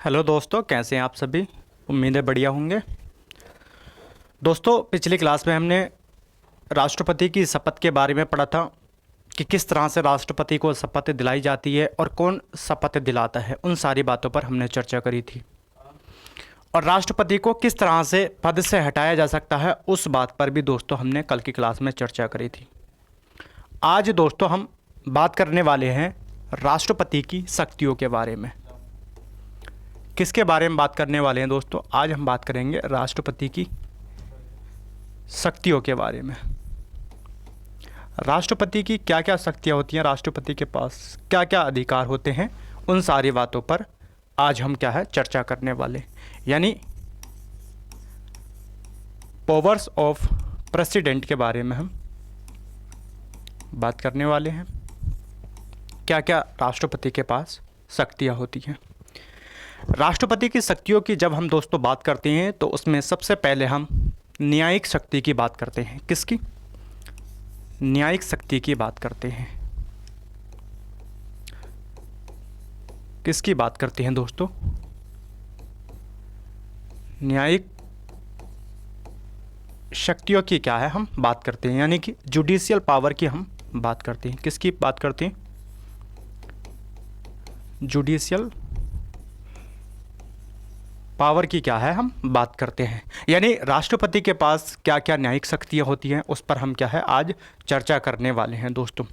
Hello दोस्तों, कैसे हैं आप सभी। उम्मीद है बढ़िया होंगे। दोस्तों, पिछली क्लास में हमने राष्ट्रपति की शपथ के बारे में पढ़ा था कि किस तरह से राष्ट्रपति को शपथ दिलाई जाती है और कौन शपथ दिलाता है। उन सारी बातों पर हमने चर्चा करी थी और राष्ट्रपति को किस तरह से पद से हटाया जा सकता है उस बात पर भी दोस्तों हमने कल की क्लास में चर्चा करी थी। आज दोस्तों हम बात करने वाले हैं राष्ट्रपति की शक्तियों के बारे में। किसके बारे में बात करने वाले हैं दोस्तों? आज हम बात करेंगे राष्ट्रपति की शक्तियों के बारे में। राष्ट्रपति की क्या क्या शक्तियां होती हैं, राष्ट्रपति के पास क्या क्या अधिकार होते हैं, उन सारी बातों पर आज हम क्या है चर्चा करने वाले, यानी पावर्स ऑफ प्रेसिडेंट के बारे में हम बात करने वाले हैं। क्या क्या राष्ट्रपति के पास शक्तियां होती हैं। राष्ट्रपति की शक्तियों की जब हम दोस्तों बात करते हैं तो उसमें सबसे पहले हम न्यायिक शक्ति की बात करते हैं। किसकी? न्यायिक शक्ति की बात करते हैं। किसकी बात करते हैं दोस्तों? न्यायिक शक्तियों की क्या है हम बात करते हैं, यानी कि जुडिशियल पावर की हम बात करते हैं। किसकी बात करते हैं? जुडिशियल पावर की क्या है हम बात करते हैं, यानी राष्ट्रपति के पास क्या क्या न्यायिक शक्तियाँ होती हैं उस पर हम क्या है आज चर्चा करने वाले हैं दोस्तों।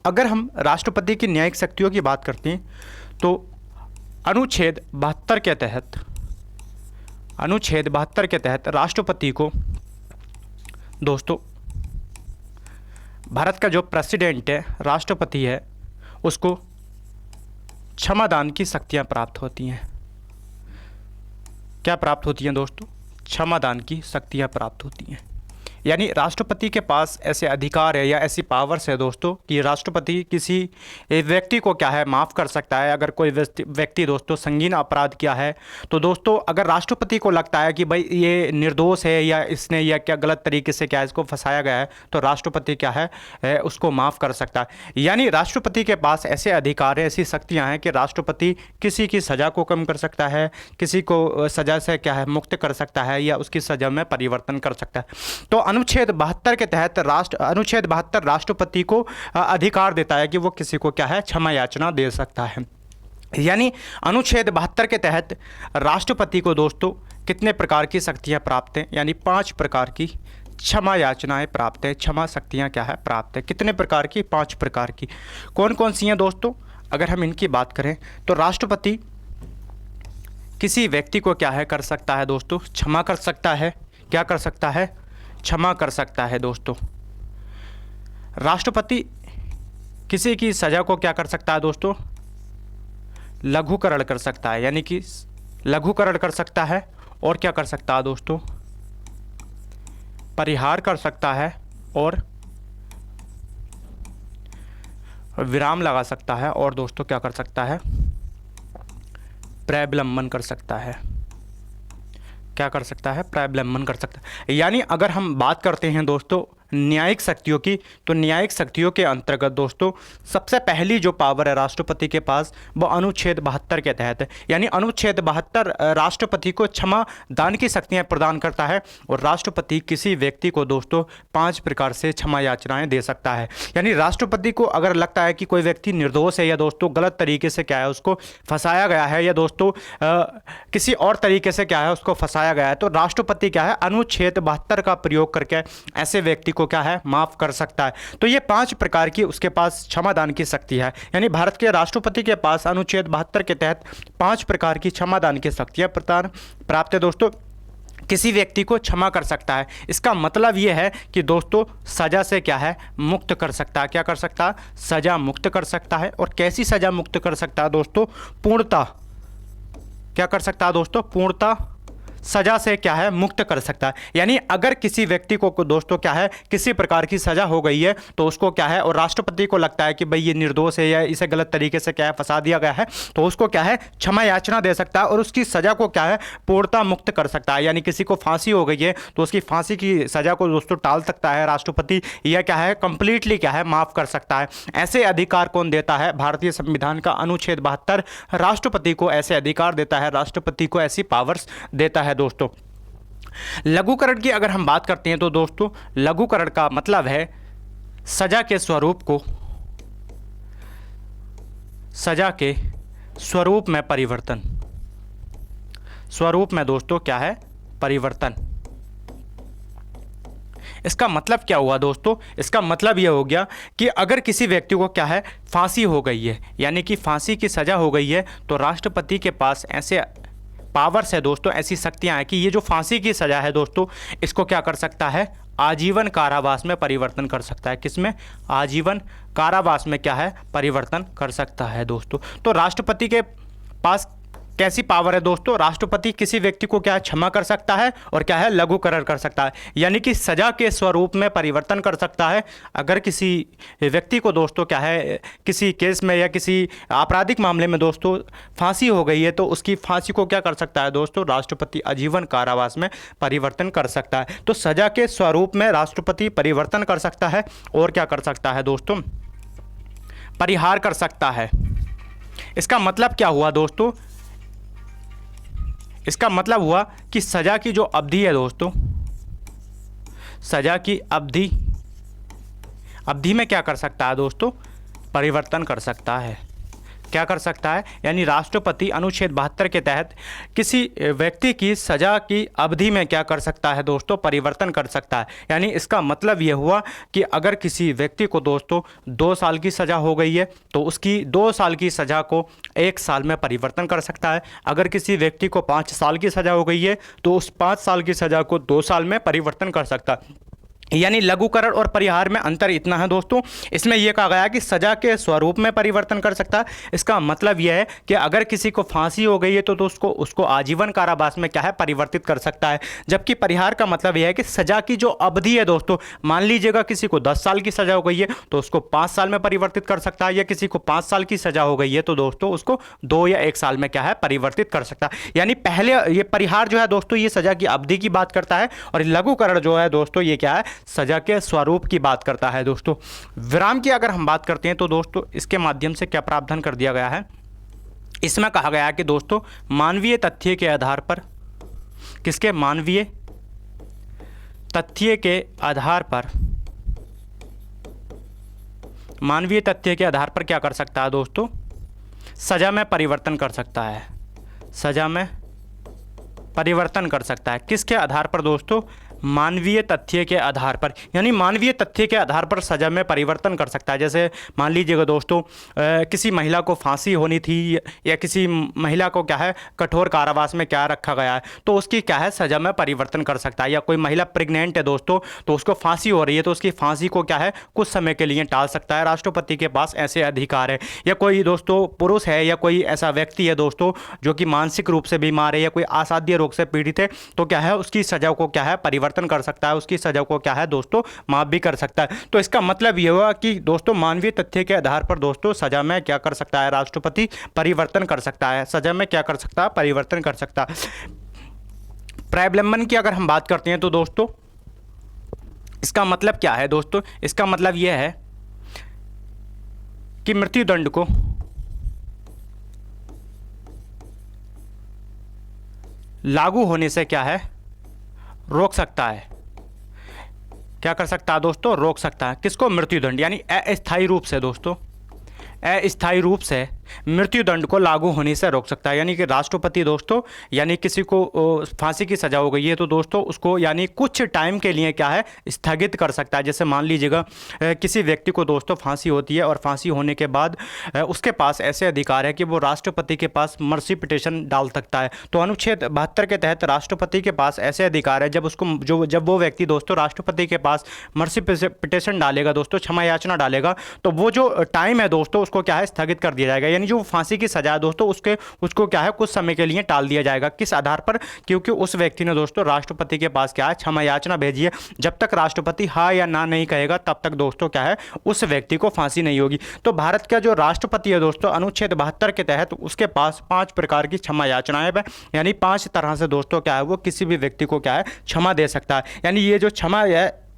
अगर हम राष्ट्रपति की न्यायिक शक्तियों की बात करते हैं तो अनुच्छेद 72 के तहत राष्ट्रपति को दोस्तों भारत का जो प्रेसिडेंट है, राष्ट्रपति है, उसको क्षमादान की शक्तियाँ प्राप्त होती हैं। क्या प्राप्त होती हैं दोस्तों? क्षमादान की शक्तियाँ प्राप्त होती हैं। यानी राष्ट्रपति के पास ऐसे अधिकार है या ऐसी पावर्स है दोस्तों कि राष्ट्रपति किसी एक व्यक्ति को क्या है माफ़ कर सकता है। अगर कोई व्यक्ति दोस्तों संगीन अपराध किया है तो दोस्तों अगर राष्ट्रपति को लगता है कि भाई ये निर्दोष है या इसने या क्या गलत तरीके से क्या इसको फंसाया गया है तो राष्ट्रपति क्या है उसको माफ़ कर सकता है। यानी राष्ट्रपति के पास ऐसे अधिकार है, ऐसी शक्तियाँ हैं कि राष्ट्रपति किसी की सज़ा को कम कर सकता है, किसी को सज़ा से क्या है मुक्त कर सकता है या उसकी सज़ा में परिवर्तन कर सकता है। तो अनुच्छेद 72 के तहत अनुच्छेद 72 राष्ट्रपति को अधिकार देता है कि वो किसी को क्या है क्षमा याचना दे सकता है। यानी अनुच्छेद 72 के तहत राष्ट्रपति को दोस्तों कितने प्रकार की शक्तियां प्राप्त हैं, यानी 5 प्रकार की क्षमा याचनाएं प्राप्त है। क्षमा शक्तियां क्या है प्राप्त है। कितने प्रकार की? 5 प्रकार की। कौन कौन सी हैं दोस्तों? अगर हम इनकी बात करें तो राष्ट्रपति किसी व्यक्ति को क्या है कर सकता है दोस्तों? क्षमा कर सकता है। क्या कर सकता है? क्षमा कर सकता है दोस्तों। राष्ट्रपति किसी की सज़ा को क्या कर सकता है दोस्तों? लघुकरण कर सकता है, यानी कि लघुकरण कर सकता है। और क्या कर सकता है दोस्तों? परिहार कर सकता है और विराम लगा सकता है। और दोस्तों क्या कर सकता है? प्रलंबन कर सकता है। क्या कर सकता है? प्रलंबन कर सकता है। यानी अगर हम बात करते हैं दोस्तों न्यायिक शक्तियों की तो न्यायिक शक्तियों के अंतर्गत दोस्तों सबसे पहली जो पावर है राष्ट्रपति के पास वो अनुच्छेद 72 के तहत है। यानी अनुच्छेद 72 राष्ट्रपति को क्षमा दान की शक्तियां प्रदान करता है और राष्ट्रपति किसी व्यक्ति को दोस्तों 5 प्रकार से क्षमा याचनाएं दे सकता है। यानी राष्ट्रपति को अगर लगता है कि कोई व्यक्ति निर्दोष है या दोस्तों गलत तरीके से क्या है उसको फंसाया गया है या दोस्तों किसी और तरीके से क्या है उसको फंसाया गया है तो राष्ट्रपति क्या है अनुच्छेद 72 का प्रयोग करके ऐसे व्यक्ति को क्या है माफ कर सकता है। तो ये 5 प्रकार की उसके पास क्षमादान की शक्ति है। यानी भारत के राष्ट्रपति के पास अनुच्छेद 72 के तहत 5 प्रकार की क्षमादान की शक्तियां प्राप्त है दोस्तों। किसी व्यक्ति को क्षमा कर सकता है। इसका मतलब यह है कि दोस्तों सजा से क्या है मुक्त कर सकता है। क्या कर सकता है? सजा मुक्त कर सकता है। और कैसी सजा मुक्त कर सकता है दोस्तों? पूर्णतः क्या कर सकता है दोस्तों? पूर्णतः सजा से क्या है मुक्त कर सकता है। यानी अगर किसी व्यक्ति को दोस्तों क्या है किसी प्रकार की सजा हो गई है तो उसको क्या है, और राष्ट्रपति को लगता है कि भाई ये निर्दोष है या इसे गलत तरीके से क्या है फंसा दिया गया है, तो उसको क्या है क्षमा याचना दे सकता है और उसकी सजा को क्या है पूर्णतः मुक्त कर सकता है। यानी किसी को फांसी हो गई है तो उसकी फांसी की सजा को दोस्तों टाल सकता है राष्ट्रपति, या क्या है कंप्लीटली क्या है माफ कर सकता है। ऐसे अधिकार कौन देता है? भारतीय संविधान का अनुच्छेद 72 राष्ट्रपति को ऐसे अधिकार देता है, राष्ट्रपति को ऐसी पावर्स देता है दोस्तों। लघुकरण की अगर हम बात करते हैं तो दोस्तों लघुकरण का मतलब है सजा के स्वरूप में परिवर्तन। स्वरूप में दोस्तों क्या है परिवर्तन। इसका मतलब क्या हुआ दोस्तों? इसका मतलब यह हो गया कि अगर किसी व्यक्ति को क्या है फांसी हो गई है, यानी कि फांसी की सजा हो गई है, तो राष्ट्रपति के पास ऐसे पावर्स है दोस्तों, ऐसी शक्तियां हैं कि ये जो फांसी की सजा है दोस्तों इसको क्या कर सकता है आजीवन कारावास में परिवर्तन कर सकता है। किसमें? आजीवन कारावास में क्या है परिवर्तन कर सकता है दोस्तों। तो राष्ट्रपति के पास कैसी पावर है दोस्तों? राष्ट्रपति किसी व्यक्ति को क्या है क्षमा कर सकता है और क्या है लघुकरण कर सकता है, यानी कि सजा के स्वरूप में परिवर्तन कर सकता है। अगर किसी व्यक्ति को दोस्तों क्या है किसी केस में या किसी आपराधिक मामले में दोस्तों फांसी हो गई है तो उसकी फांसी को क्या कर सकता है दोस्तों राष्ट्रपति आजीवन कारावास में परिवर्तन कर सकता है। तो सजा के स्वरूप में राष्ट्रपति परिवर्तन कर सकता है और क्या कर सकता है दोस्तों परिहार कर सकता है। इसका मतलब क्या हुआ दोस्तों? इसका मतलब हुआ कि सजा की जो अवधि है दोस्तों, सजा की अवधि में क्या कर सकता है दोस्तों परिवर्तन कर सकता है। क्या कर सकता है? यानी राष्ट्रपति अनुच्छेद 72 के तहत किसी व्यक्ति की सजा की अवधि में क्या कर सकता है दोस्तों परिवर्तन कर सकता है। यानी इसका मतलब यह हुआ कि अगर किसी व्यक्ति को दोस्तों 2 साल की सज़ा हो गई है तो उसकी 2 साल की सज़ा को 1 साल में परिवर्तन कर सकता है। अगर किसी व्यक्ति को 5 साल की सज़ा हो गई है तो उस 5 साल की सज़ा को 2 साल में परिवर्तन कर सकता है। यानी लघुकरण और परिहार में अंतर इतना है दोस्तों, इसमें यह कहा गया कि सजा के स्वरूप में परिवर्तन कर सकता है। इसका मतलब यह है कि अगर किसी को फांसी हो गई है तो उसको आजीवन कारावास में क्या है परिवर्तित कर सकता है। जबकि परिहार का मतलब यह है कि सजा की जो अवधि है दोस्तों, मान लीजिएगा किसी को 10 साल की सजा हो गई है तो उसको 5 साल में परिवर्तित कर सकता है, या किसी को 5 साल की सजा हो गई है तो दोस्तों उसको 2 या 1 साल में क्या है परिवर्तित कर सकता है। यानी पहले ये परिहार जो है दोस्तों ये सजा की अवधि की बात करता है, और लघुकरण जो है दोस्तों ये क्या है सजा के स्वरूप की बात करता है दोस्तों। विराम की अगर हम बात करते हैं तो दोस्तों इसके माध्यम से क्या प्रावधान कर दिया गया है? इसमें कहा गया है कि दोस्तों मानवीय तथ्य के आधार पर, किसके? मानवीय तथ्य के आधार पर, मानवीय तथ्य के आधार पर क्या कर सकता है दोस्तों सजा में परिवर्तन कर सकता है। सजा में परिवर्तन कर सकता है किसके आधार पर दोस्तों? मानवीय तथ्य के आधार पर। यानी मानवीय तथ्य के आधार पर सजा में परिवर्तन कर सकता है। जैसे मान लीजिएगा दोस्तों किसी महिला को फांसी होनी थी या किसी महिला को क्या है कठोर कारावास में क्या रखा गया है तो उसकी क्या है सजा में परिवर्तन कर सकता है। या कोई महिला प्रेग्नेंट है दोस्तों तो उसको फांसी हो रही है तो उसकी फांसी को क्या है कुछ समय के लिए टाल सकता है। राष्ट्रपति के पास ऐसे अधिकार है। या कोई दोस्तों पुरुष है या कोई ऐसा व्यक्ति है दोस्तों जो कि मानसिक रूप से बीमार है या कोई असाध्य रोग से पीड़ित है तो क्या है उसकी सजा को क्या है परिवर्तन कर सकता है, उसकी सजा को क्या है दोस्तों माफ भी कर सकता है। तो इसका मतलब यह हुआ कि दोस्तों मानवीय तथ्य के आधार पर दोस्तों सजा में क्या कर सकता है राष्ट्रपति परिवर्तन कर सकता है। सजा में क्या कर सकता है परिवर्तन कर सकता है। प्रायबलंबन की अगर हम बात करते हैं तो दोस्तों इसका मतलब क्या है दोस्तों? इसका मतलब यह है कि मृत्युदंड को लागू होने से क्या है रोक सकता है। क्या कर सकता है दोस्तों? रोक सकता है। किसको? मृत्युदंड। यानी अस्थायी रूप से दोस्तों अस्थायी रूप से मृत्युदंड को लागू होने से रोक सकता है। यानी कि राष्ट्रपति दोस्तों यानी किसी को फांसी की सज़ा हो गई है तो दोस्तों उसको यानी कुछ टाइम के लिए क्या है स्थगित कर सकता है। जैसे मान लीजिएगा किसी व्यक्ति को दोस्तों फांसी होती है और फांसी होने के बाद उसके पास ऐसे अधिकार है कि वो राष्ट्रपति के पास मर्सी पिटिशन डाल सकता है। तो अनुच्छेद 72 के तहत राष्ट्रपति के पास ऐसे अधिकार है जब वो व्यक्ति दोस्तों राष्ट्रपति के पास मर्सी पिटिशन डालेगा दोस्तों क्षमा याचना डालेगा तो वो जो टाइम है दोस्तों उसको क्या है स्थगित कर दिया जाएगा। यानी जो फांसी की सजा है दोस्तों उसको क्या है कुछ समय के लिए टाल दिया जाएगा। किस आधार पर? क्योंकि उस व्यक्ति ने दोस्तों राष्ट्रपति के पास क्या है क्षमा याचना भेजी है। जब तक राष्ट्रपति हाँ या ना नहीं कहेगा तब तक दोस्तों क्या है उस व्यक्ति को फांसी नहीं होगी। तो भारत का जो राष्ट्रपति है दोस्तों अनुच्छेद 72 के तहत उसके पास 5 प्रकार की क्षमा याचनाएं हैं, यानी 5 तरह से दोस्तों क्या है वो किसी भी व्यक्ति को क्या है क्षमा दे सकता है। यानी ये जो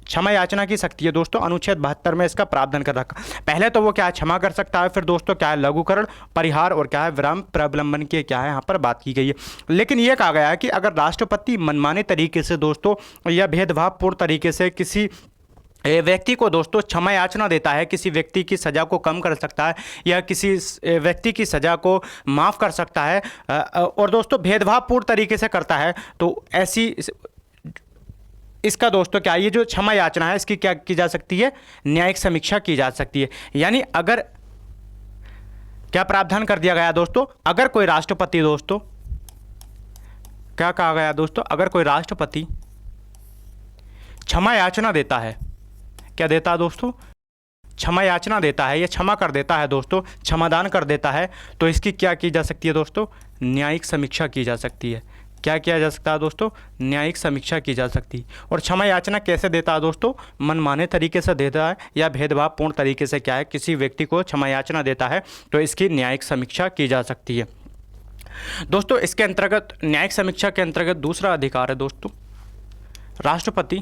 क्षमा याचना की शक्ति है दोस्तों अनुच्छेद 72 में इसका प्रावधान कर रखा। पहले तो वो क्या है क्षमा कर सकता है, फिर दोस्तों क्या है लघुकरण, परिहार और क्या है विराम प्रलंबन की क्या है यहाँ पर बात की गई है। लेकिन ये कहा गया है कि अगर राष्ट्रपति मनमाने तरीके से दोस्तों या भेदभावपूर्ण तरीके से किसी व्यक्ति को दोस्तों क्षमा याचना देता है, किसी व्यक्ति की सज़ा को कम कर सकता है या किसी व्यक्ति की सज़ा को माफ़ कर सकता है और दोस्तों भेदभावपूर्ण तरीके से करता है, तो ऐसी इसका दोस्तों क्या ये जो क्षमा याचना है इसकी क्या की जा सकती है न्यायिक समीक्षा की जा सकती है। यानी अगर क्या प्रावधान कर दिया गया दोस्तों, अगर कोई राष्ट्रपति दोस्तों क्या कहा गया दोस्तों, अगर कोई राष्ट्रपति क्षमा याचना देता है, क्या देता है दोस्तों क्षमा याचना देता है या क्षमा कर देता है दोस्तों, क्षमादान कर देता है, तो इसकी क्या की जा सकती है दोस्तों न्यायिक समीक्षा की जा सकती है। क्या किया जा सकता है दोस्तों न्यायिक समीक्षा की जा सकती है। और क्षमा याचना कैसे देता है दोस्तों, मनमाने तरीके से देता है या भेदभावपूर्ण तरीके से क्या है किसी व्यक्ति को क्षमा याचना देता है, तो इसकी न्यायिक समीक्षा की जा सकती है। दोस्तों इसके अंतर्गत न्यायिक समीक्षा के अंतर्गत दूसरा अधिकार है दोस्तों राष्ट्रपति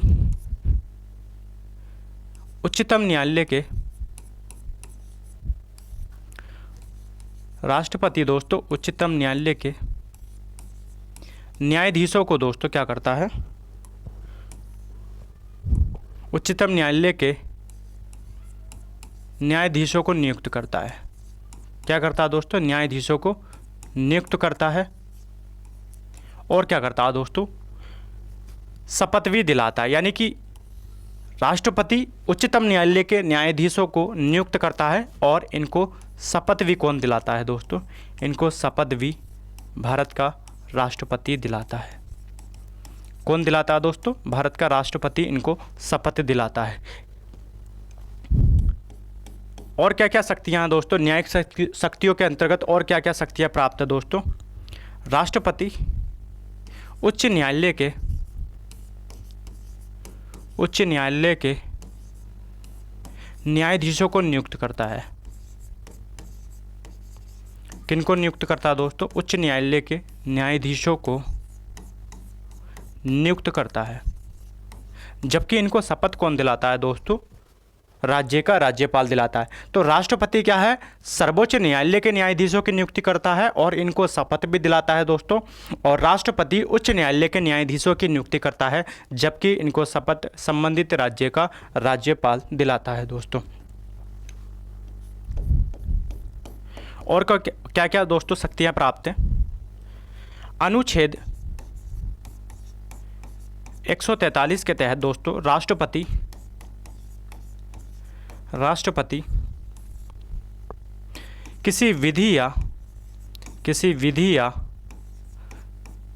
उच्चतम न्यायालय के उच्चतम न्यायालय के न्यायाधीशों को दोस्तों क्या करता है, उच्चतम न्यायालय के न्यायाधीशों को नियुक्त करता है। क्या करता है दोस्तों न्यायाधीशों को नियुक्त करता है और क्या करता है दोस्तों शपथ भी दिलाता है। यानी कि राष्ट्रपति उच्चतम न्यायालय के न्यायाधीशों को नियुक्त करता है और इनको शपथ भी कौन दिलाता है दोस्तों, इनको शपथ भी भारत का राष्ट्रपति दिलाता है। कौन दिलाता है दोस्तों, भारत का राष्ट्रपति इनको शपथ दिलाता है। और क्या क्या शक्तियां हैं दोस्तों न्यायिक शक्तियों के अंतर्गत, और क्या क्या शक्तियां प्राप्त है दोस्तों, राष्ट्रपति उच्च न्यायालय के न्यायाधीशों को नियुक्त करता है। किनको नियुक्त करता है दोस्तों, उच्च न्यायालय के न्यायाधीशों को नियुक्त करता है। जबकि इनको शपथ कौन दिलाता है दोस्तों, राज्य का राज्यपाल दिलाता है। तो राष्ट्रपति क्या है सर्वोच्च न्यायालय के न्यायाधीशों की नियुक्ति करता है और इनको शपथ भी दिलाता है दोस्तों, और राष्ट्रपति उच्च न्यायालय के न्यायाधीशों की नियुक्ति करता है जबकि इनको शपथ संबंधित राज्य का राज्यपाल दिलाता है दोस्तों। और क्या क्या दोस्तों शक्तियां प्राप्त हैं, अनुच्छेद 143 के तहत दोस्तों राष्ट्रपति किसी विधि या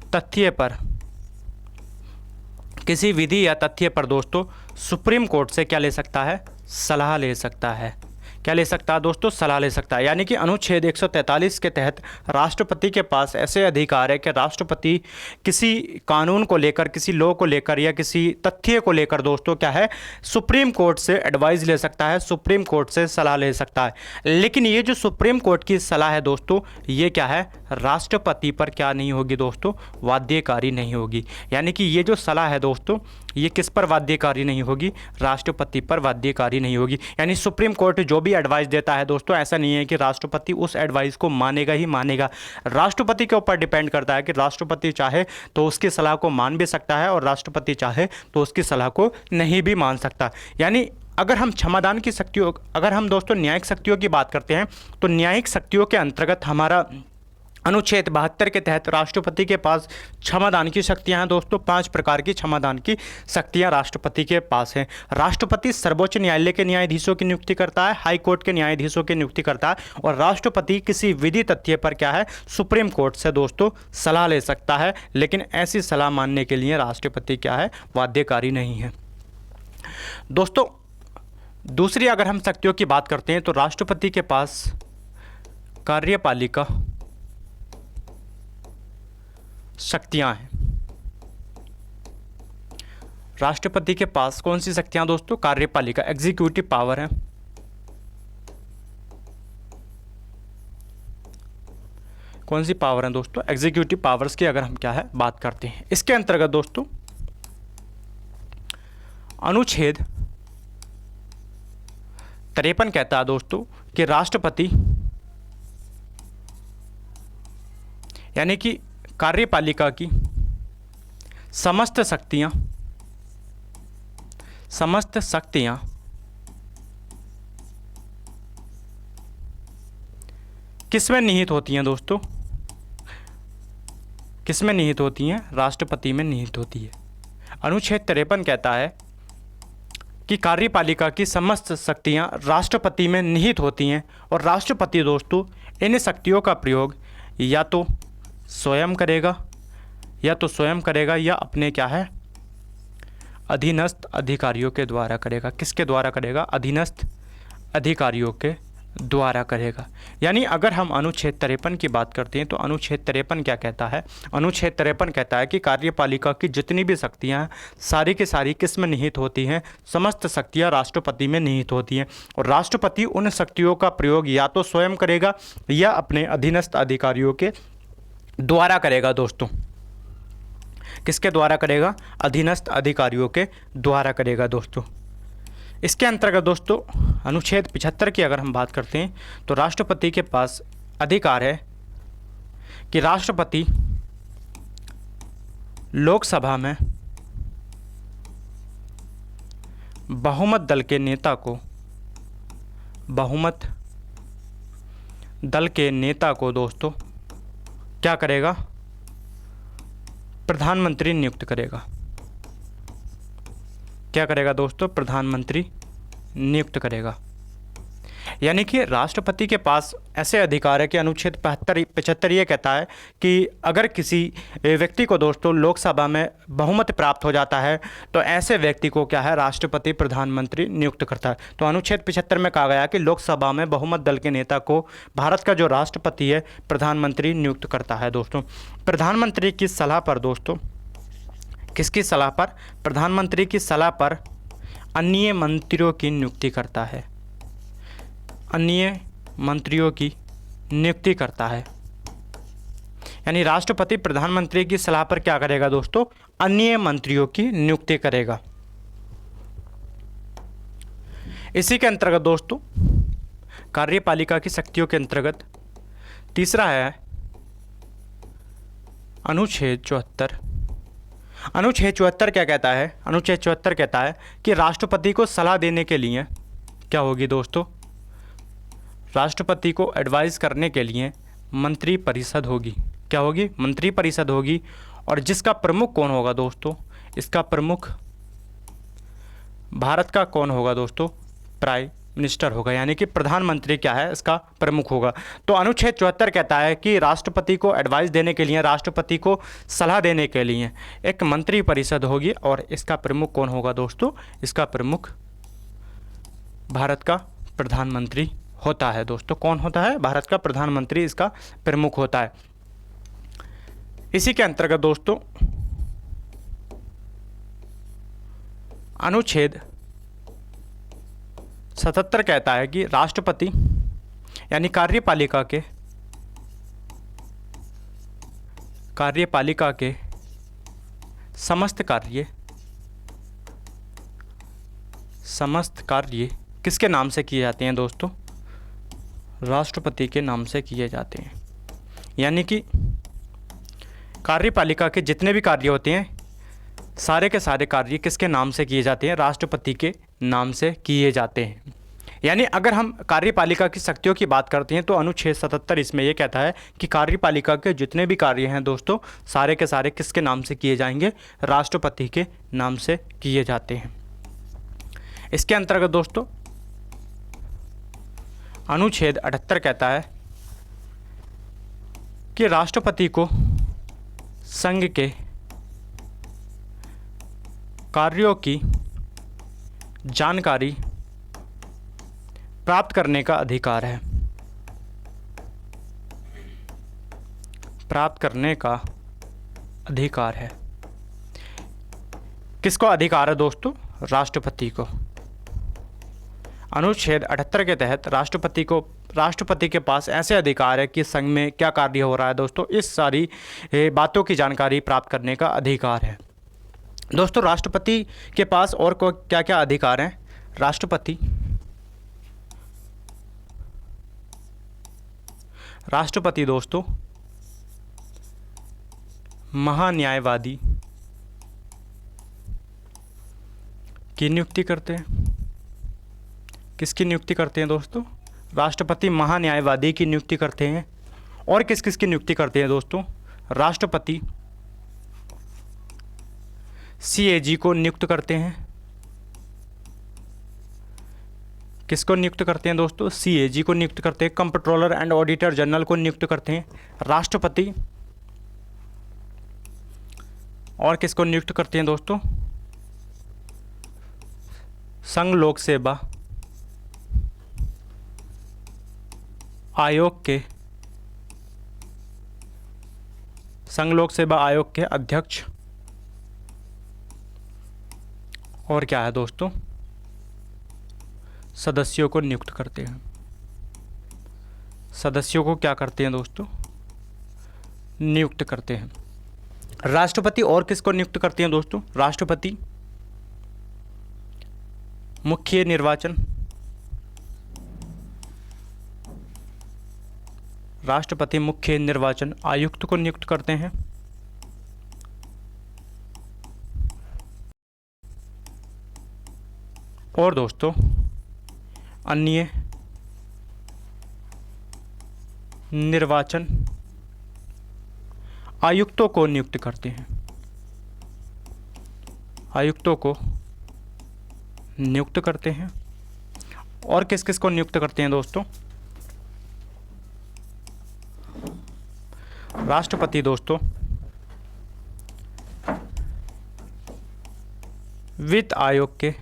तथ्य पर दोस्तों सुप्रीम कोर्ट से क्या ले सकता है, सलाह ले सकता है। क्या ले सकता है दोस्तों, सलाह ले सकता है। यानी कि अनुच्छेद 143 के तहत राष्ट्रपति के पास ऐसे अधिकार है कि राष्ट्रपति किसी कानून को लेकर, किसी लॉ को लेकर या किसी तथ्य को लेकर दोस्तों क्या है सुप्रीम कोर्ट से एडवाइस ले सकता है, सुप्रीम कोर्ट से सलाह ले सकता है। लेकिन ये जो सुप्रीम कोर्ट की सलाह है दोस्तों ये क्या है राष्ट्रपति पर क्या नहीं होगी दोस्तों, बाध्यकारी नहीं होगी। यानी कि ये जो सलाह है दोस्तों ये किस पर बाध्यकारी नहीं होगी, राष्ट्रपति पर बाध्यकारी नहीं होगी। यानी सुप्रीम कोर्ट जो भी एडवाइस देता है दोस्तों ऐसा नहीं है कि राष्ट्रपति उस एडवाइस को मानेगा ही मानेगा। राष्ट्रपति के ऊपर डिपेंड करता है कि राष्ट्रपति चाहे तो उसकी सलाह को मान भी सकता है और राष्ट्रपति चाहे तो उसकी सलाह को नहीं भी मान सकता। यानी अगर हम क्षमादान की शक्तियों, अगर हम दोस्तों न्यायिक शक्तियों की बात करते हैं तो न्यायिक शक्तियों के अंतर्गत हमारा अनुच्छेद 72 के तहत राष्ट्रपति के पास क्षमादान की शक्तियां हैं दोस्तों। 5 प्रकार की क्षमादान की शक्तियां राष्ट्रपति के पास हैं। राष्ट्रपति सर्वोच्च न्यायालय के न्यायाधीशों की नियुक्ति करता है, हाई कोर्ट के न्यायाधीशों की नियुक्ति करता है, और राष्ट्रपति किसी विधि तथ्य पर क्या है सुप्रीम कोर्ट से दोस्तों सलाह ले सकता है। लेकिन ऐसी सलाह मानने के लिए राष्ट्रपति क्या है बाध्यकारी नहीं है दोस्तों। दूसरी अगर हम शक्तियों की बात करते हैं तो राष्ट्रपति के पास कार्यपालिका शक्तियां हैं। राष्ट्रपति के पास कौन सी शक्तियां दोस्तों? कार्यपालिका, एग्जीक्यूटिव पावर है। कौन सी पावर है दोस्तों? एग्जीक्यूटिव पावर्स की अगर हम क्या है बात करते हैं, इसके अंतर्गत दोस्तों अनुच्छेद 53 कहता है दोस्तों कि राष्ट्रपति यानी कि कार्यपालिका की समस्त शक्तियां किसमें निहित होती हैं दोस्तों? किसमें निहित होती हैं? राष्ट्रपति में निहित होती है। अनुच्छेद 53 कहता है कि कार्यपालिका की समस्त शक्तियां राष्ट्रपति में निहित होती हैं और राष्ट्रपति दोस्तों इन शक्तियों का प्रयोग या तो स्वयं करेगा या अपने क्या है अधीनस्थ अधिकारियों के द्वारा करेगा। किसके द्वारा करेगा? अधीनस्थ अधिकारियों के द्वारा करेगा। यानी अगर हम अनुच्छेद 53 की बात करते हैं तो अनुच्छेद 53 क्या कहता है? अनुच्छेद 53 कहता है कि कार्यपालिका की जितनी भी शक्तियां हैं सारी की सारी किस में निहित होती हैं? समस्त शक्तियां राष्ट्रपति में निहित होती हैं और राष्ट्रपति उन शक्तियों का प्रयोग या तो स्वयं करेगा या अपने अधीनस्थ अधिकारियों के द्वारा करेगा दोस्तों। किसके द्वारा करेगा? अधीनस्थ अधिकारियों के द्वारा करेगा दोस्तों। इसके अंतर्गत दोस्तों अनुच्छेद 75 की अगर हम बात करते हैं तो राष्ट्रपति के पास अधिकार है कि राष्ट्रपति लोकसभा में बहुमत दल के नेता को दोस्तों क्या करेगा? प्रधानमंत्री नियुक्त करेगा। क्या करेगा दोस्तों? प्रधानमंत्री नियुक्त करेगा। यानी कि राष्ट्रपति के पास ऐसे अधिकार है कि अनुच्छेद 75 ये कहता है कि अगर किसी व्यक्ति को दोस्तों लोकसभा में बहुमत प्राप्त हो जाता है तो ऐसे व्यक्ति को क्या है राष्ट्रपति प्रधानमंत्री नियुक्त करता है। तो अनुच्छेद 75 में कहा गया कि लोकसभा में बहुमत दल के नेता को भारत का जो राष्ट्रपति है प्रधानमंत्री नियुक्त करता है दोस्तों। प्रधानमंत्री की सलाह पर दोस्तों, किसकी सलाह पर? प्रधानमंत्री की सलाह पर अन्य मंत्रियों की नियुक्ति करता है। अन्य मंत्रियों की नियुक्ति करता है। यानी राष्ट्रपति प्रधानमंत्री की सलाह पर क्या करेगा दोस्तों? अन्य मंत्रियों की नियुक्ति करेगा। इसी के अंतर्गत दोस्तों कार्यपालिका की शक्तियों के अंतर्गत तीसरा है अनुच्छेद 74। अनुच्छेद 74 क्या कहता है? अनुच्छेद 74 कहता है कि राष्ट्रपति को सलाह देने के लिए क्या होगी दोस्तों? राष्ट्रपति को एडवाइस करने के लिए मंत्रिपरिषद होगी। क्या होगी? मंत्रिपरिषद होगी। और जिसका प्रमुख कौन होगा दोस्तों? इसका प्रमुख भारत का कौन होगा दोस्तों? प्राइम मिनिस्टर होगा। यानी कि प्रधानमंत्री क्या है इसका प्रमुख होगा। तो अनुच्छेद 74 कहता है कि राष्ट्रपति को एडवाइस देने के लिए, राष्ट्रपति को सलाह देने के लिए एक मंत्रिपरिषद होगी और इसका प्रमुख कौन होगा दोस्तों? इसका प्रमुख भारत का प्रधानमंत्री होता है दोस्तों। कौन होता है? भारत का प्रधानमंत्री इसका प्रमुख होता है। इसी के अंतर्गत दोस्तों अनुच्छेद 77 कहता है कि राष्ट्रपति यानी कार्यपालिका के समस्त कार्य किसके नाम से किए जाते हैं दोस्तों? राष्ट्रपति के नाम से किए जाते हैं। यानी कि कार्यपालिका के जितने भी कार्य होते हैं सारे के सारे कार्य किसके नाम से किए जाते हैं? राष्ट्रपति के नाम से किए जाते हैं। यानी अगर हम कार्यपालिका की शक्तियों की बात करते हैं तो अनुच्छेद 77 इसमें यह कहता है कि कार्यपालिका के जितने भी कार्य हैं दोस्तों सारे के सारे किसके नाम से किए जाएंगे? राष्ट्रपति के नाम से किए जाते हैं। इसके अंतर्गत दोस्तों अनुच्छेद 78 कहता है कि राष्ट्रपति को संघ के कार्यों की जानकारी प्राप्त करने का अधिकार है। प्राप्त करने का अधिकार है। किसको अधिकार है दोस्तों? राष्ट्रपति को। अनुच्छेद 78 के तहत राष्ट्रपति के पास ऐसे अधिकार है कि संघ में क्या कार्य हो रहा है दोस्तों, इस सारी बातों की जानकारी प्राप्त करने का अधिकार है। दोस्तों राष्ट्रपति के पास और को क्या क्या अधिकार हैं? राष्ट्रपति दोस्तों महान्यायवादी की नियुक्ति करते हैं। किसकी नियुक्ति करते हैं दोस्तों? राष्ट्रपति महान्यायवादी की नियुक्ति करते हैं। और किस किस की नियुक्ति करते हैं दोस्तों? राष्ट्रपति CAG को नियुक्त करते हैं। किसको नियुक्त करते हैं दोस्तों? CAG को नियुक्त करते हैं। कंप्ट्रोलर एंड ऑडिटर जनरल को नियुक्त करते हैं राष्ट्रपति। और किसको नियुक्त करते हैं दोस्तों? संघ लोक सेवा आयोग के अध्यक्ष। और क्या है दोस्तों? सदस्यों को नियुक्त करते हैं। सदस्यों को क्या करते हैं दोस्तों? नियुक्त करते हैं। राष्ट्रपति और किसको नियुक्त करते हैं दोस्तों? राष्ट्रपति मुख्य निर्वाचन आयुक्त को नियुक्त करते हैं। और दोस्तों अन्य निर्वाचन आयुक्तों को नियुक्त करते हैं। और किस किस को नियुक्त करते हैं दोस्तों? राष्ट्रपति दोस्तों वित्त आयोग के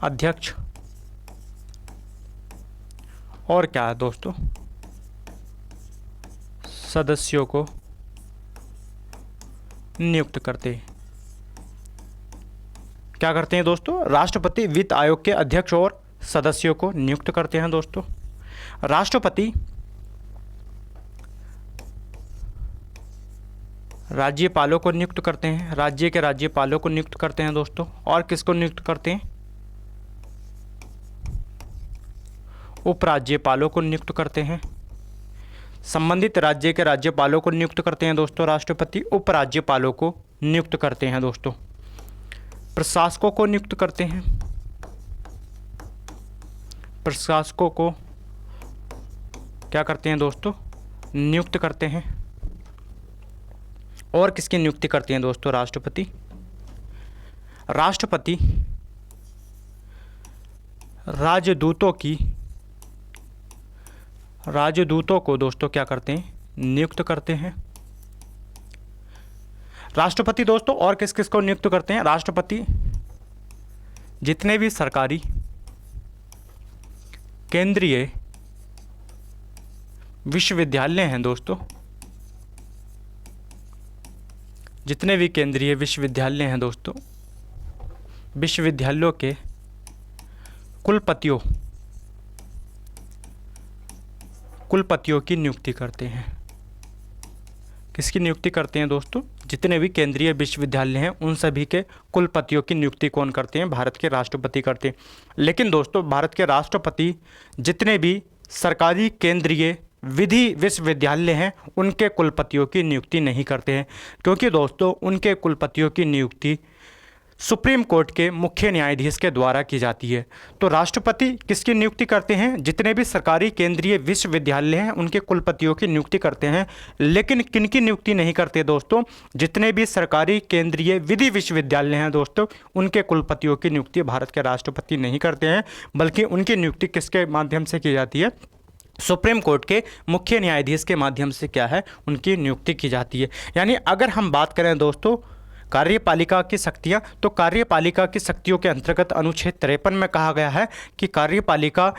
अध्यक्ष। और क्या है दोस्तों? सदस्यों को नियुक्त करते हैं। क्या करते हैं दोस्तों? राष्ट्रपति वित्त आयोग के अध्यक्ष और सदस्यों को नियुक्त करते हैं दोस्तों। राष्ट्रपति राज्यपालों को नियुक्त करते हैं। राज्य के राज्यपालों को नियुक्त करते हैं दोस्तों। और किसको नियुक्त करते हैं? उपराज्यपालों को नियुक्त करते हैं। संबंधित राज्य के राज्यपालों को नियुक्त करते हैं दोस्तों राष्ट्रपति। उपराज्यपालों को नियुक्त करते हैं दोस्तों। प्रशासकों को नियुक्त करते हैं। प्रशासकों को क्या करते हैं दोस्तों? नियुक्त करते हैं। और किसकी नियुक्ति करते हैं दोस्तों? राष्ट्रपति राजदूतों को दोस्तों क्या करते हैं? नियुक्त करते हैं राष्ट्रपति दोस्तों। और किस किस को नियुक्त करते हैं? राष्ट्रपति जितने भी सरकारी केंद्रीय विश्वविद्यालय हैं दोस्तों, जितने भी केंद्रीय विश्वविद्यालय हैं दोस्तों, विश्वविद्यालयों के कुलपतियों की नियुक्ति करते हैं। किसकी नियुक्ति करते हैं दोस्तों? जितने भी केंद्रीय विश्वविद्यालय हैं उन सभी के कुलपतियों की नियुक्ति कौन करते हैं? भारत के राष्ट्रपति करते हैं। लेकिन दोस्तों भारत के राष्ट्रपति जितने भी सरकारी केंद्रीय विधि विश्वविद्यालय हैं उनके कुलपतियों की नियुक्ति नहीं करते हैं, क्योंकि दोस्तों उनके कुलपतियों की नियुक्ति सुप्रीम कोर्ट के मुख्य न्यायाधीश के द्वारा की जाती है। तो राष्ट्रपति किसकी नियुक्ति करते हैं? जितने भी सरकारी केंद्रीय विश्वविद्यालय हैं उनके कुलपतियों की नियुक्ति करते हैं। लेकिन किनकी नियुक्ति नहीं करते दोस्तों? जितने भी सरकारी केंद्रीय विधि विश्वविद्यालय हैं दोस्तों उनके कुलपतियों की नियुक्ति भारत के राष्ट्रपति नहीं करते हैं, बल्कि उनकी नियुक्ति किसके माध्यम से की जाती है? सुप्रीम कोर्ट के मुख्य न्यायाधीश के माध्यम से क्या है? उनकी नियुक्ति की जाती है। यानी अगर हम बात करें दोस्तों कार्यपालिका की शक्तियां, तो कार्यपालिका की शक्तियों के अंतर्गत अनुच्छेद 53 में कहा गया है कि कार्यपालिका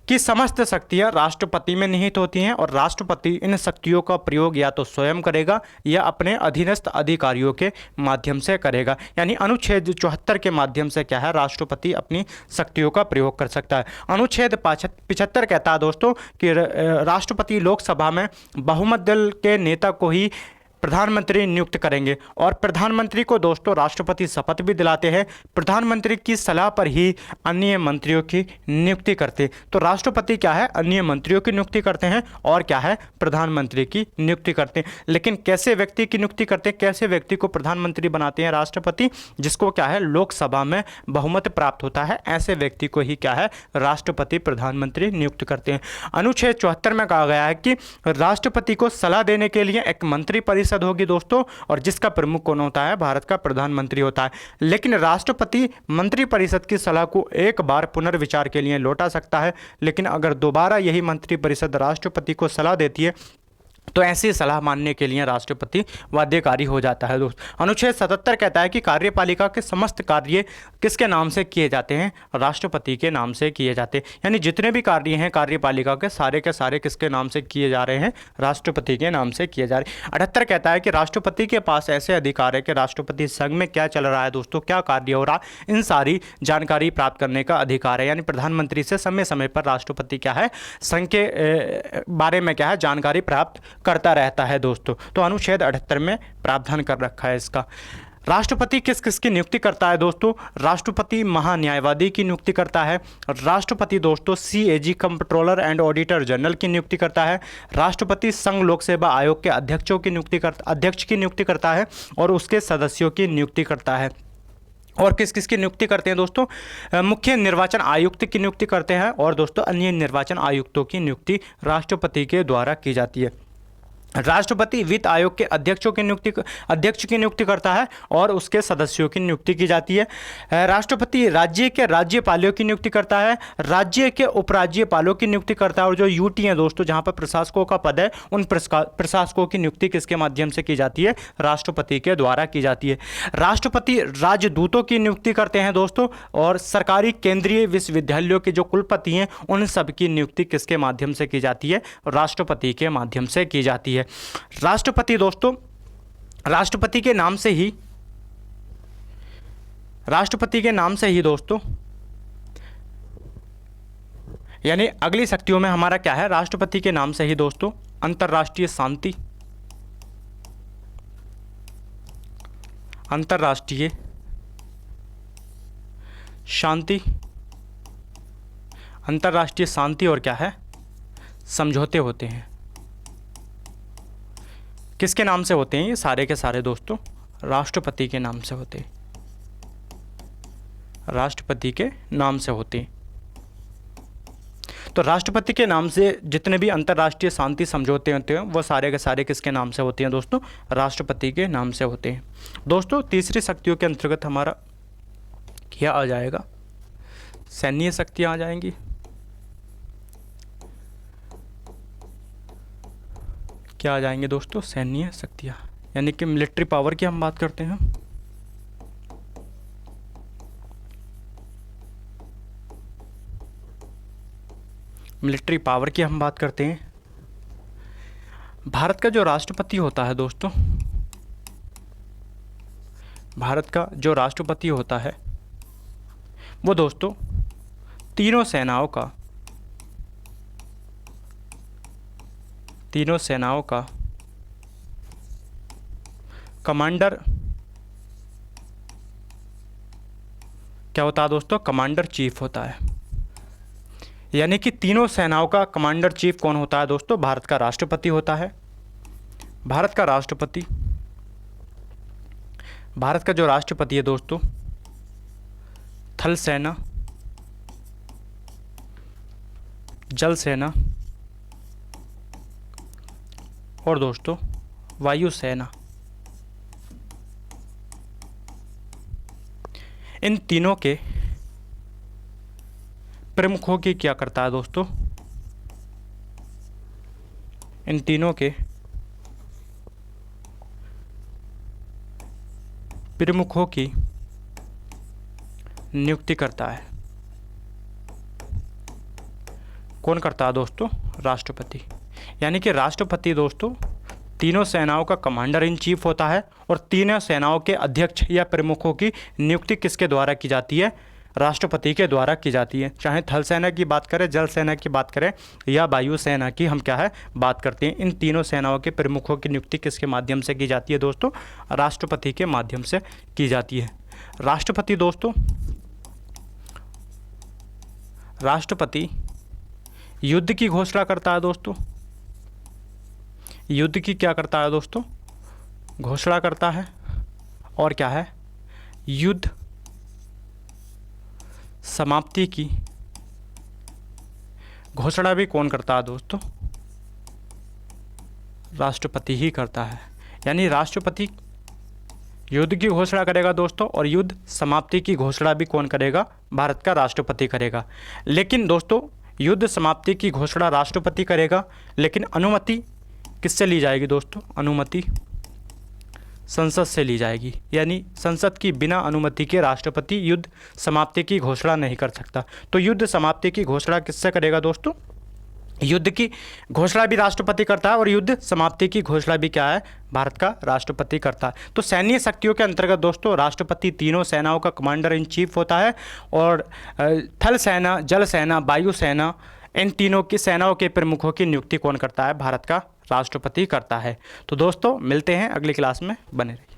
कि समस्त शक्तियां राष्ट्रपति में निहित होती हैं और राष्ट्रपति इन शक्तियों का प्रयोग या तो स्वयं करेगा या अपने अधीनस्थ अधिकारियों के माध्यम से करेगा। यानी अनुच्छेद 74 के माध्यम से क्या है, राष्ट्रपति अपनी शक्तियों का प्रयोग कर सकता है। अनुच्छेद 75 कहता है दोस्तों कि राष्ट्रपति लोकसभा में बहुमत दल के नेता को ही प्रधानमंत्री नियुक्त करेंगे और प्रधानमंत्री को दोस्तों राष्ट्रपति शपथ भी दिलाते हैं। प्रधानमंत्री की सलाह पर ही अन्य मंत्रियों की नियुक्ति करते। तो राष्ट्रपति क्या है, अन्य मंत्रियों की नियुक्ति करते हैं और क्या है, प्रधानमंत्री की नियुक्ति करते हैं। लेकिन कैसे व्यक्ति की नियुक्ति करते हैं, कैसे व्यक्ति को प्रधानमंत्री बनाते हैं राष्ट्रपति, जिसको क्या है लोकसभा में बहुमत प्राप्त होता है, ऐसे व्यक्ति को ही क्या है राष्ट्रपति प्रधानमंत्री नियुक्त करते हैं। अनुच्छेद 74 में कहा गया है कि राष्ट्रपति को सलाह देने के लिए एक मंत्री परिषद होगी दोस्तों, और जिसका प्रमुख कौन होता है, भारत का प्रधानमंत्री होता है। लेकिन राष्ट्रपति मंत्री परिषद की सलाह को एक बार पुनर्विचार के लिए लौटा सकता है, लेकिन अगर दोबारा यही मंत्री परिषद राष्ट्रपति को सलाह देती है तो ऐसी सलाह मानने के लिए राष्ट्रपति बाध्यकारी हो जाता है दोस्त। अनुच्छेद 77 कहता है कि कार्यपालिका के समस्त कार्य किसके नाम से किए जाते हैं, राष्ट्रपति के नाम से किए जाते हैं। यानी जितने भी कार्य हैं कार्यपालिका के सारे किसके नाम से किए जा रहे हैं, राष्ट्रपति के नाम से किए जा रहे हैं। 78 कहता है कि राष्ट्रपति के पास ऐसे अधिकार है कि राष्ट्रपति संघ में क्या चल रहा है दोस्तों, क्या कार्य हो रहा है, इन सारी जानकारी प्राप्त करने का अधिकार है। यानी प्रधानमंत्री से समय समय पर राष्ट्रपति क्या है, संघ के बारे में क्या है जानकारी प्राप्त करता रहता है दोस्तों। तो अनुच्छेद 78 में प्रावधान कर रखा है इसका। राष्ट्रपति किस किस की नियुक्ति करता है दोस्तों, राष्ट्रपति महान्यायवादी की नियुक्ति करता है। राष्ट्रपति दोस्तों CAG controller and auditor general की नियुक्ति करता है। राष्ट्रपति संघ लोक सेवा आयोग के अध्यक्ष की नियुक्ति करता है और उसके सदस्यों की नियुक्ति करता है। और किस किस की नियुक्ति करते हैं दोस्तों, मुख्य निर्वाचन आयुक्त की नियुक्ति करते हैं और दोस्तों अन्य निर्वाचन आयुक्तों की नियुक्ति राष्ट्रपति के द्वारा की जाती है। राष्ट्रपति वित्त आयोग के अध्यक्ष की नियुक्ति करता है और उसके सदस्यों की नियुक्ति की जाती है। राष्ट्रपति राज्य के राज्यपालों की नियुक्ति करता है, राज्य के उपराज्यपालों की नियुक्ति करता है और जो यूटी हैं दोस्तों जहां पर प्रशासकों का पद है, उन प्रशासकों की नियुक्ति किसके माध्यम से की जाती है, राष्ट्रपति के द्वारा की जाती है। राष्ट्रपति राजदूतों की नियुक्ति करते हैं दोस्तों और सरकारी केंद्रीय विश्वविद्यालयों के जो कुलपति हैं उन सब की नियुक्ति किसके माध्यम से की जाती है, राष्ट्रपति के माध्यम से की जाती है। राष्ट्रपति दोस्तों राष्ट्रपति के नाम से ही दोस्तों यानी अगली शक्तियों में हमारा क्या है, राष्ट्रपति के नाम से ही दोस्तों अंतर्राष्ट्रीय शांति और क्या है समझौते होते हैं। किसके नाम से होते हैं ये सारे के सारे दोस्तों, राष्ट्रपति के नाम से होते हैं, राष्ट्रपति के नाम से होते हैं। तो राष्ट्रपति के नाम से जितने भी अंतर्राष्ट्रीय शांति समझौते होते हैं वो सारे के सारे किसके नाम से होते हैं दोस्तों, राष्ट्रपति के नाम से होते हैं। दोस्तों तीसरी शक्तियों के अंतर्गत हमारा क्या आ जाएगा, सैन्य शक्तियाँ आ जाएंगी। क्या आ जाएंगे दोस्तों, सैन्य शक्तियाँ, यानी कि मिलिट्री पावर की हम बात करते हैं। मिलिट्री पावर की हम बात करते हैं। भारत का जो राष्ट्रपति होता है दोस्तों, भारत का जो राष्ट्रपति होता है वो दोस्तों तीनों सेनाओं का कमांडर क्या होता है दोस्तों, कमांडर चीफ होता है। यानी कि तीनों सेनाओं का कमांडर चीफ कौन होता है दोस्तों, भारत का राष्ट्रपति होता है। भारत का जो राष्ट्रपति है दोस्तों, थल सेना, जल सेना और दोस्तों वायु सेना, इन तीनों के प्रमुखों की क्या करता है दोस्तों, इन तीनों के प्रमुखों की नियुक्ति करता है। कौन करता है दोस्तों? राष्ट्रपति। यानी कि राष्ट्रपति दोस्तों तीनों सेनाओं का कमांडर इन चीफ होता है और तीनों सेनाओं के अध्यक्ष या प्रमुखों की नियुक्ति किसके द्वारा की जाती है? राष्ट्रपति के द्वारा की जाती है। चाहे थल सेना की बात करें, जल सेना की बात करें या वायु सेना की हम क्या है बात करते हैं, इन तीनों सेनाओं के प्रमुखों की नियुक्ति किसके माध्यम से की जाती है दोस्तों? राष्ट्रपति के माध्यम से की जाती है। राष्ट्रपति दोस्तों, राष्ट्रपति युद्ध की घोषणा करता है दोस्तों। युद्ध की क्या करता है दोस्तों? घोषणा करता है। और क्या है? युद्ध समाप्ति की घोषणा भी कौन करता है दोस्तों? राष्ट्रपति ही करता है। यानी राष्ट्रपति युद्ध की घोषणा करेगा दोस्तों और युद्ध समाप्ति की घोषणा भी कौन करेगा? भारत का राष्ट्रपति करेगा। लेकिन दोस्तों युद्ध समाप्ति की घोषणा राष्ट्रपति करेगा, लेकिन अनुमति किससे ली जाएगी दोस्तों? अनुमति संसद से ली जाएगी। यानी संसद की बिना अनुमति के राष्ट्रपति युद्ध समाप्ति की घोषणा नहीं कर सकता। तो युद्ध समाप्ति की घोषणा किससे करेगा दोस्तों? युद्ध की घोषणा भी राष्ट्रपति करता है और युद्ध समाप्ति की घोषणा भी क्या है? भारत का राष्ट्रपति करता है। तो सैन्य शक्तियों के अंतर्गत दोस्तों राष्ट्रपति तीनों सेनाओं का कमांडर इन चीफ होता है और थल सेना, जल सेना, वायु सेना, इन तीनों की सेनाओं के प्रमुखों की नियुक्ति कौन करता है? भारत का राष्ट्रपति करता है। तो दोस्तों मिलते हैं अगली क्लास में, बने रहिए।